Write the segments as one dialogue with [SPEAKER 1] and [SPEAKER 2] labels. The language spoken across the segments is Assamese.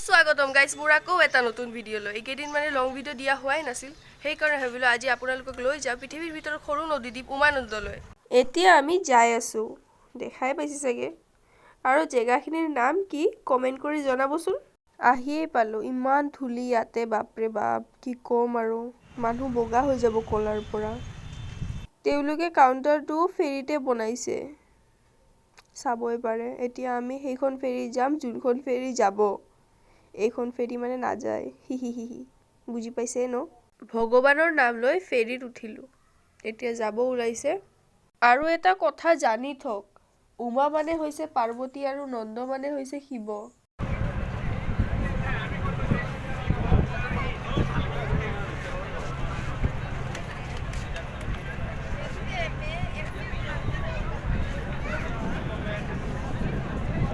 [SPEAKER 1] স্বাগতম গাইজ মোৰ আকৌ এটা নতুন ভিডিঅ' লৈ এইকেইদিন মানে লং ভিডিঅ' দিয়া হোৱাই নাছিল সেইকাৰণে ভাবিলোঁ আজি আপোনালোকক লৈ যাওঁ পৃথিৱীৰ ভিতৰত সৰু নদীদ্বীপ উমানন্দলৈ এতিয়া আমি যাই আছোঁ দেখাই পাইছে চাগে আৰু জেগাখিনিৰ নাম কি কমেণ্ট কৰি জনাবচোন আহিয়ে পালোঁ ইমান ধূলি ইয়াতে বাপৰে বাপ কি ক'ম আৰু মানুহ বগা হৈ যাব কলাৰ পৰা তেওঁলোকে কাউণ্টাৰটো ফেৰীতে বনাইছে চাবই পাৰে এতিয়া আমি সেইখন ফেৰী যাম যোনখন ফেৰী যাব এইখন ফেৰী মানে নাযায় হি বুজি পাইছে ন ভগৱানৰ নাম লৈ ফেৰীত উঠিলোঁ এতিয়া যাব ওলাইছে আৰু এটা কথা জানি থক উমা মানে হৈছে পাৰ্বতী আৰু নন্দ মানে হৈছে শিৱ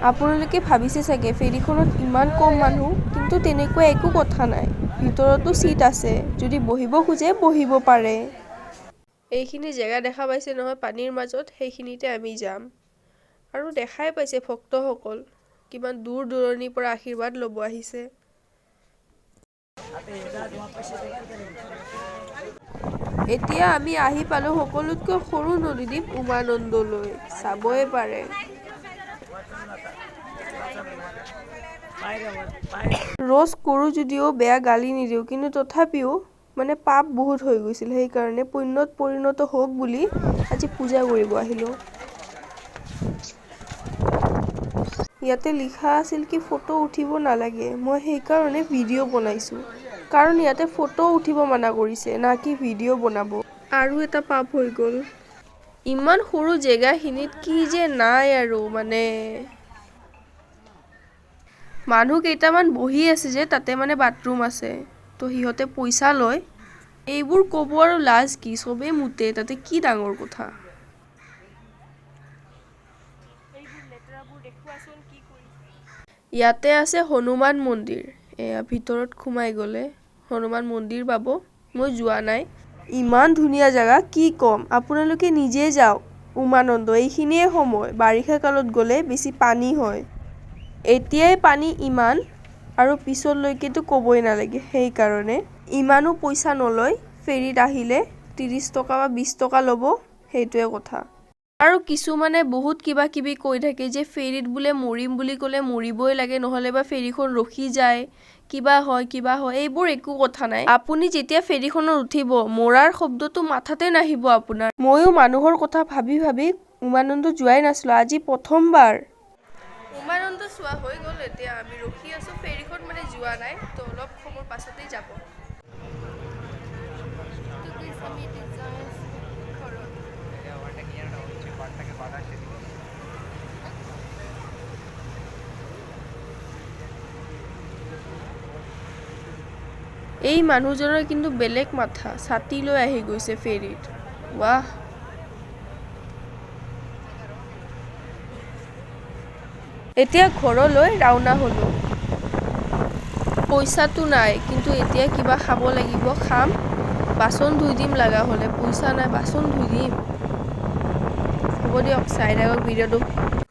[SPEAKER 1] আপোনালোকে ভাবিছে চাগে ফেৰীখনত ইমান কম মানুহ কিন্তু তেনেকুৱা একো কথা নাই ভিতৰতো সিট আছে যদি বহিব খোজে বহিব পাৰে এইখিনি জেগা দেখা পাইছে নহয় পানীৰ মাজত সেইখিনিতে আমি যাম আৰু দেখাই পাইছে ভক্তসকল কিমান দূৰ দূৰণিৰ পৰা আশীৰ্বাদ ল'ব আহিছে এতিয়া আমি আহি পালোঁ সকলোতকৈ সৰু নদীদ্বীপ উমানন্দলৈ চাবই পাৰে ৰ'জ কৰোঁ যদিও বেয়া গালি নিদিওঁ কিন্তু তথাপিও মানে পাপ বহুত হৈ গৈছিল সেইকাৰণে পুণ্যত পৰিণত হওক বুলি আজি পূজা কৰিব আহিলোঁ ইয়াতে লিখা আছিল কি ফটো উঠিব নালাগে মই সেইকাৰণে ভিডিঅ' বনাইছোঁ কাৰণ ইয়াতে ফটো উঠিব মানা কৰিছে না কি ভিডিঅ' বনাব আৰু এটা পাপ হৈ গ'ল ইমান সৰু জেগাখিনিত কি যে নাই আৰু মানে মানুহ কেইটামান বহি আছে যে তাতে মানে বাথৰুম আছে তো সিহঁতে পইচা লয় এইবোৰ ক'ব আৰু লাজ কি চবেই মুতে তাতে কি ডাঙৰ কথা ইয়াতে আছে হনুমান মন্দিৰ এয়া ভিতৰত সোমাই গ'লে হনুমান মন্দিৰ পাব মই যোৱা নাই ইমান ধুনীয়া জেগা কি ক'ম আপোনালোকে নিজে যাওক উমানন্দ এইখিনিয়ে সময় বাৰিষা কালত গ'লে বেছি পানী হয় এতিয়াই পানী ইমান আৰু পিছলৈকেতো ক'বই নালাগে সেইকাৰণে ইমানো পইচা নলয় ফেৰীত আহিলে 30 টকা বা 20 টকা ল'ব সেইটোৱে কথা আৰু কিছুমানে বহুত কিবা কিবি কৈ থাকে যে ফেৰীত বোলে মৰিম বুলি ক'লে মৰিবই লাগে নহ'লে বা ফেৰীখন ৰখি যায় কিবা হয় এইবোৰ একো কথা নাই আপুনি যেতিয়া ফেৰীখনত উঠিব মৰাৰ শব্দটো মাথাতে নাহিব আপোনাৰ ময়ো মানুহৰ কথা ভাবি ভাবি উমানন্দ যোৱাই নাছিলোঁ আজি প্ৰথমবাৰ উমানন্দ চোৱা হৈ গ'ল এতিয়া আমি ৰখি আছোঁ ফেৰীখন মানে যোৱা নাই তো অলপ সময় পাছতেই যাব এই মানুহজনৰ কিন্তু বেলেগ মাথা ছাতি লৈ আহি গৈছে ফেৰীত ৱাহ এতিয়া ঘৰলৈ ৰাওনা হ'লোঁ পইচাটো নাই কিন্তু এতিয়া কিবা খাব লাগিব খাম বাচন ধুই দিম লগা হ'লে পইচা নাই বাচন ধুই দিম হ'ব দিয়ক চাই থাকক ভিডিঅ'টো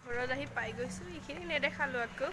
[SPEAKER 1] ঘৰত আহি পাই গৈছোঁ এইখিনি নেদেখালোঁ আকৌ